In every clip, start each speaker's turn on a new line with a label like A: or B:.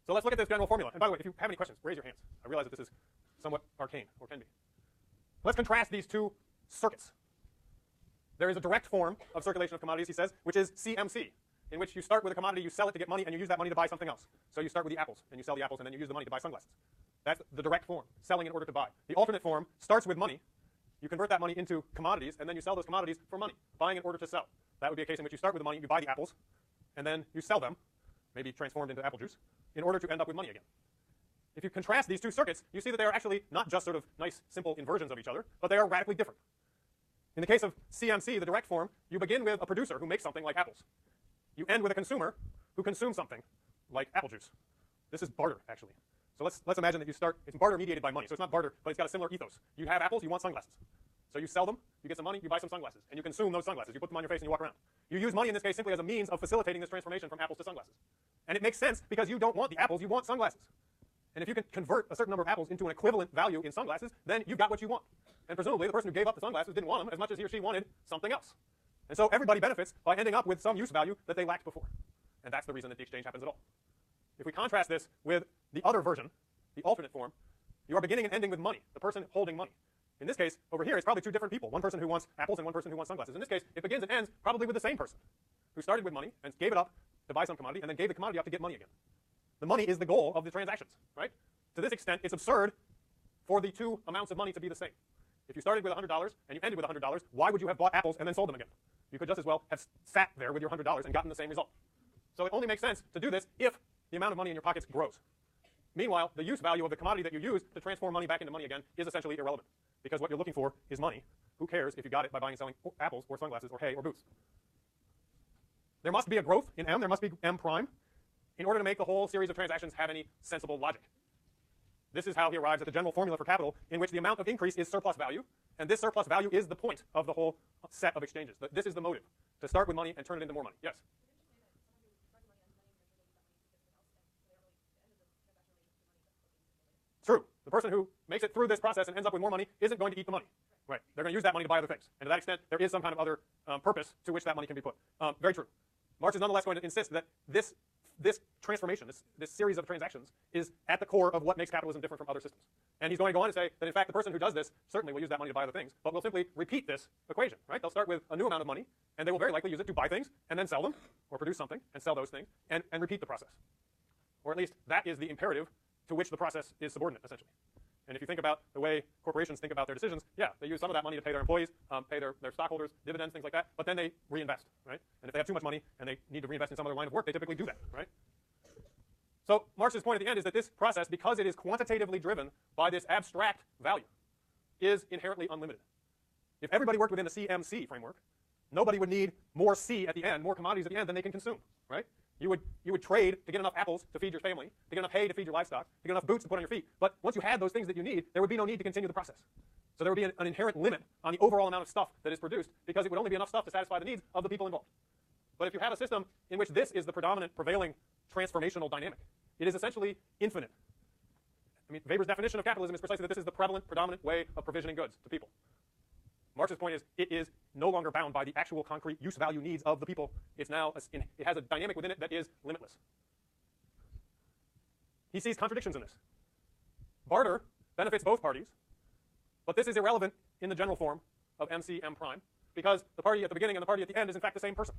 A: So let's look at this general formula. And by the way, if you have any questions, raise your hands. I realize that this is somewhat arcane, or can be. Let's contrast these two circuits. There is a direct form of circulation of commodities, he says, which is CMC, in which you start with a commodity, you sell it to get money, and you use that money to buy something else. So you start with the apples, and you sell the apples, and then you use the money to buy sunglasses. That's the direct form, selling in order to buy. The alternate form starts with money. You convert that money into commodities, and then you sell those commodities for money, buying in order to sell. That would be a case in which you start with the money, you buy the apples, and then you sell them, maybe transformed into apple juice, in order to end up with money again. If you contrast these two circuits, you see that they are actually not just sort of nice, simple inversions of each other, but they are radically different. In the case of CMC, the direct form, you begin with a producer who makes something like apples. You end with a consumer who consumes something like apple juice. This is barter, actually. So let's imagine that you start, it's barter mediated by money. So it's not barter, but it's got a similar ethos. You have apples, you want sunglasses. So you sell them, you get some money, you buy some sunglasses, and you consume those sunglasses. You put them on your face and you walk around. You use money in this case simply as a means of facilitating this transformation from apples to sunglasses. And it makes sense because you don't want the apples, you want sunglasses. And if you can convert a certain number of apples into an equivalent value in sunglasses, then you've got what you want. And presumably the person who gave up the sunglasses didn't want them as much as he or she wanted something else. And so everybody benefits by ending up with some use value that they lacked before. And that's the reason that the exchange happens at all. If we contrast this with the other version, the alternate form, you are beginning and ending with money, the person holding money. In this case, over here, it's probably two different people, one person who wants apples and one person who wants sunglasses. In this case, it begins and ends probably with the same person who started with money and gave it up to buy some commodity and then gave the commodity up to get money again. The money is the goal of the transactions, right? To this extent, it's absurd for the two amounts of money to be the same. If you started with $100 and you ended with $100, why would you have bought apples and then sold them again? You could just as well have sat there with your $100 and gotten the same result. So it only makes sense to do this if the amount of money in your pockets grows. Meanwhile, the use value of the commodity that you use to transform money back into money again is essentially irrelevant, because what you're looking for is money. Who cares if you got it by buying and selling apples or sunglasses or hay or boots? There must be a growth in M. There must be M prime in order to make the whole series of transactions have any sensible logic. This is how he arrives at the general formula for capital, in which the amount of increase is surplus value, and this surplus value is the point of the whole set of exchanges. This is the motive, to start with money and turn it into more money. Yes? True. The person who makes it through this process and ends up with more money isn't going to eat the money. Right. They're going to use that money to buy other things. And to that extent, there is some kind of other purpose to which that money can be put. Very true. Marx is nonetheless going to insist that this transformation, this series of transactions, is at the core of what makes capitalism different from other systems. And he's going to go on to say that, in fact, the person who does this certainly will use that money to buy other things, but will simply repeat this equation. Right? They'll start with a new amount of money, and they will very likely use it to buy things and then sell them, or produce something and sell those things, and repeat the process. Or at least that is the imperative to which the process is subordinate, essentially. And if you think about the way corporations think about their decisions, yeah, they use some of that money to pay their employees, pay their stockholders, dividends, things like that, but then they reinvest, right? And if they have too much money and they need to reinvest in some other line of work, they typically do that, right? So Marx's point at the end is that this process, because it is quantitatively driven by this abstract value, is inherently unlimited. If everybody worked within the CMC framework, nobody would need more C at the end, more commodities at the end than they can consume, right? You would trade to get enough apples to feed your family, to get enough hay to feed your livestock, to get enough boots to put on your feet. But once you had those things that you need, there would be no need to continue the process. So there would be an inherent limit on the overall amount of stuff that is produced, because it would only be enough stuff to satisfy the needs of the people involved. But if you have a system in which this is the predominant, prevailing transformational dynamic, it is essentially infinite. I mean, Weber's definition of capitalism is precisely that this is the prevalent, predominant way of provisioning goods to people. Marx's point is it is no longer bound by the actual concrete use value needs of the people. It's now it has a dynamic within it that is limitless. He sees contradictions in this. Barter benefits both parties, but this is irrelevant in the general form of MC M prime, because the party at the beginning and the party at the end is in fact the same person.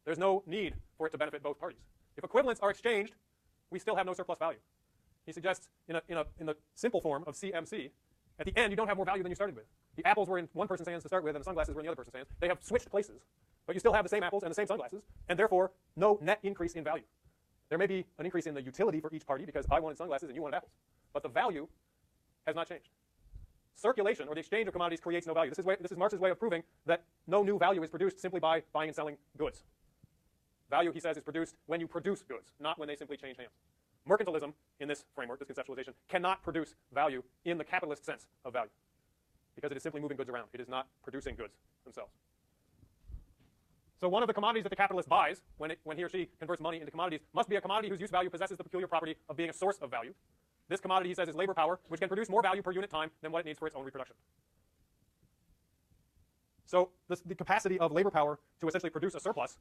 A: There's no need for it to benefit both parties. If equivalents are exchanged, we still have no surplus value. He suggests in the simple form of CMC, at the end you don't have more value than you started with. The apples were in one person's hands to start with, and the sunglasses were in the other person's hands. They have switched places, but you still have the same apples and the same sunglasses, and therefore no net increase in value. There may be an increase in the utility for each party because I wanted sunglasses and you wanted apples, but the value has not changed. Circulation, or the exchange of commodities, creates no value. This is Marx's way of proving that no new value is produced simply by buying and selling goods. Value, he says, is produced when you produce goods, not when they simply change hands. Mercantilism, in this framework, this conceptualization, cannot produce value in the capitalist sense of value, because it is simply moving goods around. It is not producing goods themselves. So one of the commodities that the capitalist buys when he or she converts money into commodities must be a commodity whose use value possesses the peculiar property of being a source of value. This commodity, he says, is labor power, which can produce more value per unit time than what it needs for its own reproduction. So the capacity of labor power to essentially produce a surplus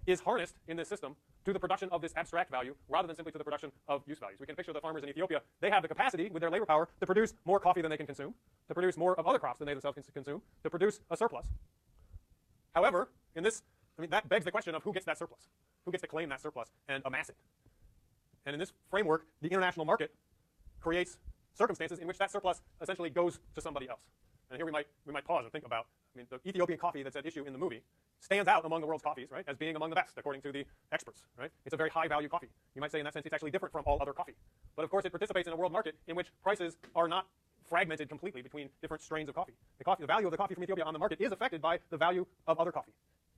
A: is harnessed in this system to the production of this abstract value rather than simply to the production of use values. We can picture the farmers in Ethiopia. They have the capacity with their labor power to produce more coffee than they can consume, to produce more of other crops than they themselves can consume, to produce a surplus. However, in this, that begs the question of who gets that surplus? Who gets to claim that surplus and amass it? And in this framework, the international market creates circumstances in which that surplus essentially goes to somebody else. And here we might pause and think about, the Ethiopian coffee that's at issue in the movie stands out among the world's coffees, right, as being among the best, according to the experts, right? It's a very high-value coffee. You might say in that sense it's actually different from all other coffee. But of course it participates in a world market in which prices are not fragmented completely between different strains of coffee. The value of the coffee from Ethiopia on the market is affected by the value of other coffee.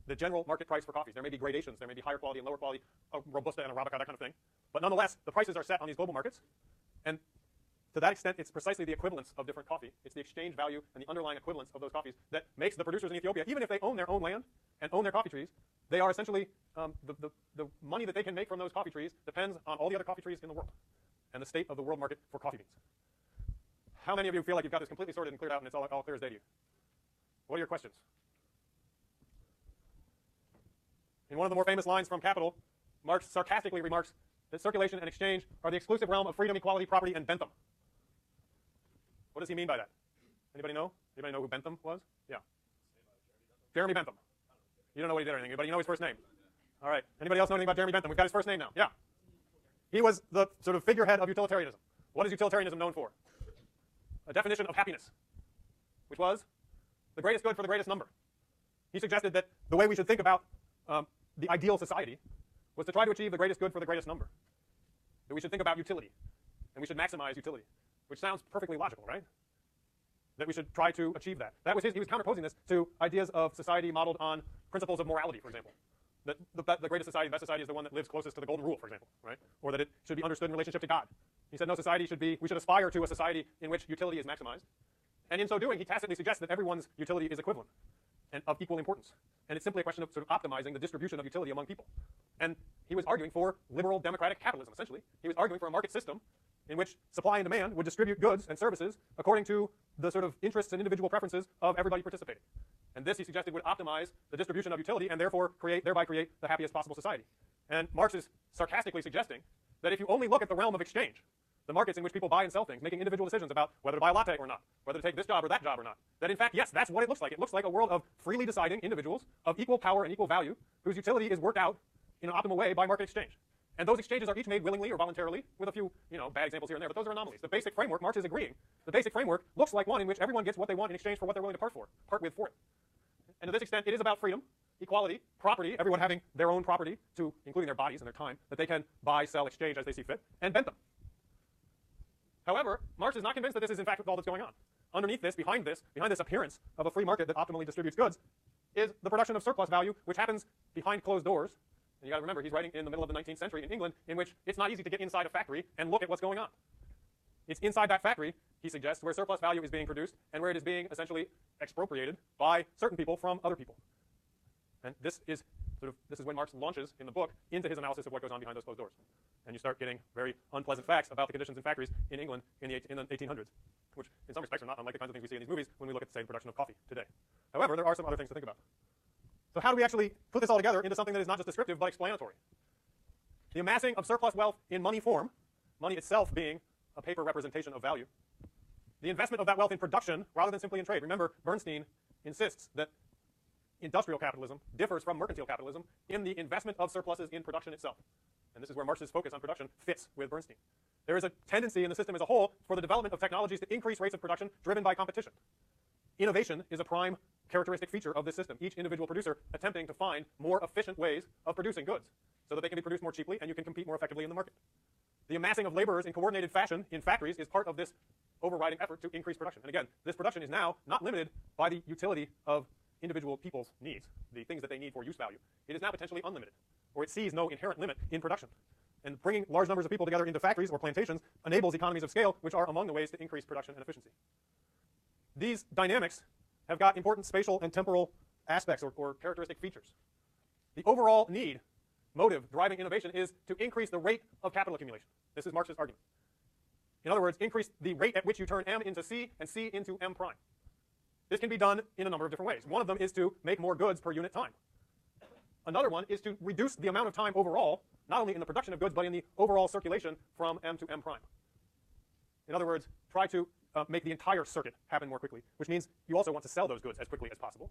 A: The general market price for coffees. There may be gradations. There may be higher quality and lower quality, Robusta and Arabica, that kind of thing. But nonetheless, the prices are set on these global markets. And to that extent, it's precisely the equivalence of different coffee. It's the exchange value and the underlying equivalence of those coffees that makes the producers in Ethiopia, even if they own their own land and own their coffee trees, they are essentially, the money that they can make from those coffee trees depends on all the other coffee trees in the world and the state of the world market for coffee beans. How many of you feel like you've got this completely sorted and cleared out and it's all clear as day to you? What are your questions? In one of the more famous lines from Capital, Marx sarcastically remarks that circulation and exchange are the exclusive realm of freedom, equality, property, and Bentham. What does he mean by that? Anybody know? Anybody know who Bentham was? Yeah. Jeremy Bentham. You don't know what he did or anything, but you know his first name. All right. Anybody else know anything about Jeremy Bentham? We've got his first name now. Yeah. He was the sort of figurehead of utilitarianism. What is utilitarianism known for? A definition of happiness, which was the greatest good for the greatest number. He suggested that the way we should think about the ideal society was to try to achieve the greatest good for the greatest number. That we should think about utility, and we should maximize utility, which sounds perfectly logical, right? That we should try to achieve that. That was he was counterposing this to ideas of society modeled on principles of morality, for example. That the greatest society, the best society is the one that lives closest to the golden rule, for example, right? Or that it should be understood in relationship to God. He said no, society should be, we should aspire to a society in which utility is maximized. And in so doing, he tacitly suggests that everyone's utility is equivalent and of equal importance. And it's simply a question of sort of optimizing the distribution of utility among people. And he was arguing for liberal democratic capitalism, essentially. He was arguing for a market system in which supply and demand would distribute goods and services according to the sort of interests and individual preferences of everybody participating. And this, he suggested, would optimize the distribution of utility and therefore thereby create the happiest possible society. And Marx is sarcastically suggesting that if you only look at the realm of exchange, the markets in which people buy and sell things, making individual decisions about whether to buy a latte or not, whether to take this job or that job or not, that in fact, yes, that's what it looks like. It looks like a world of freely deciding individuals of equal power and equal value whose utility is worked out in an optimal way by market exchange. And those exchanges are each made willingly or voluntarily, with a few, bad examples here and there, but those are anomalies. The basic framework, Marx is agreeing, the basic framework looks like one in which everyone gets what they want in exchange for what they're willing to part with for it. And to this extent, it is about freedom, equality, property, everyone having their own property, including their bodies and their time, that they can buy, sell, exchange as they see fit, and Bentham. However, Marx is not convinced that this is in fact all that's going on. Underneath this, behind this appearance of a free market that optimally distributes goods, is the production of surplus value, which happens behind closed doors. And you got to remember, he's writing in the middle of the 19th century in England, in which it's not easy to get inside a factory and look at what's going on. It's inside that factory, he suggests, where surplus value is being produced and where it is being essentially expropriated by certain people from other people. And this is when Marx launches in the book into his analysis of what goes on behind those closed doors. And you start getting very unpleasant facts about the conditions in factories in England in the 1800s, which in some respects are not unlike the kinds of things we see in these movies when we look at, say, the production of coffee today. However, there are some other things to think about. So how do we actually put this all together into something that is not just descriptive but explanatory? The amassing of surplus wealth in money form, money itself being a paper representation of value, the investment of that wealth in production rather than simply in trade. Remember, Bernstein insists that industrial capitalism differs from mercantile capitalism in the investment of surpluses in production itself. And this is where Marx's focus on production fits with Bernstein. There is a tendency in the system as a whole for the development of technologies to increase rates of production driven by competition. Innovation is a prime characteristic feature of this system. Each individual producer attempting to find more efficient ways of producing goods so that they can be produced more cheaply and you can compete more effectively in the market. The amassing of laborers in coordinated fashion in factories is part of this overriding effort to increase production. And again, this production is now not limited by the utility of individual people's needs, the things that they need for use value. It is now potentially unlimited, or it sees no inherent limit in production. And bringing large numbers of people together into factories or plantations enables economies of scale, which are among the ways to increase production and efficiency. These dynamics have got important spatial and temporal aspects or characteristic features. The overall need, motive, driving innovation is to increase the rate of capital accumulation. This is Marx's argument. In other words, increase the rate at which you turn M into C and C into M prime. This can be done in a number of different ways. One of them is to make more goods per unit time. Another one is to reduce the amount of time overall, not only in the production of goods, but in the overall circulation from M to M prime. In other words, try to make the entire circuit happen more quickly, which means you also want to sell those goods as quickly as possible.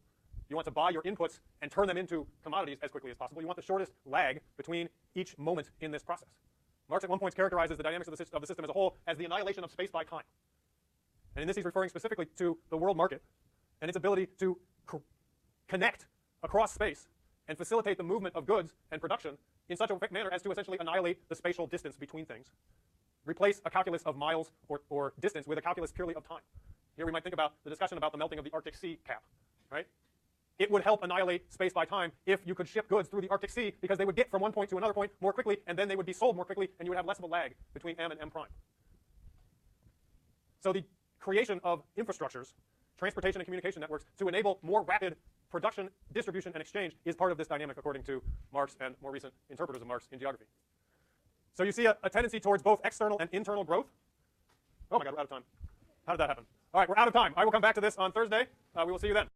A: You want to buy your inputs and turn them into commodities as quickly as possible. You want the shortest lag between each moment in this process. Marx at one point characterizes the dynamics of the system as a whole as the annihilation of space by time. And in this he's referring specifically to the world market and its ability to connect across space and facilitate the movement of goods and production in such a manner as to essentially annihilate the spatial distance between things. Replace a calculus of miles or distance with a calculus purely of time. Here we might think about the discussion about the melting of the Arctic Sea cap, right? It would help annihilate space by time if you could ship goods through the Arctic Sea because they would get from one point to another point more quickly, and then they would be sold more quickly, and you would have less of a lag between M and M prime. So the creation of infrastructures, transportation and communication networks to enable more rapid production, distribution, and exchange is part of this dynamic according to Marx and more recent interpreters of Marx in geography. So you see a tendency towards both external and internal growth. Oh my God, we're out of time. How did that happen? All right, we're out of time. I will come back to this on Thursday. We will see you then.